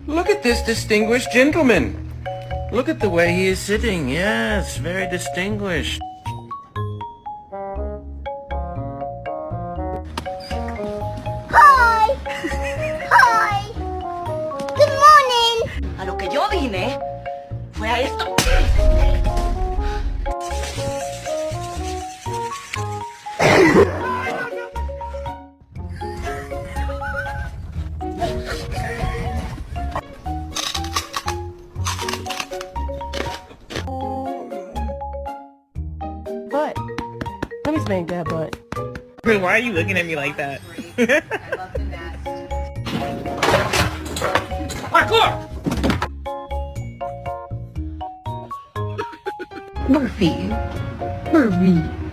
Look at this distinguished gentleman. Look at the way he is sitting. Yes, very distinguished. Hi! Hi! Good morning! A lo que yo vine fue a esto. Butt. Let me spank that butt. Why are you looking at me like that? Parkour! Murphy. Murphy.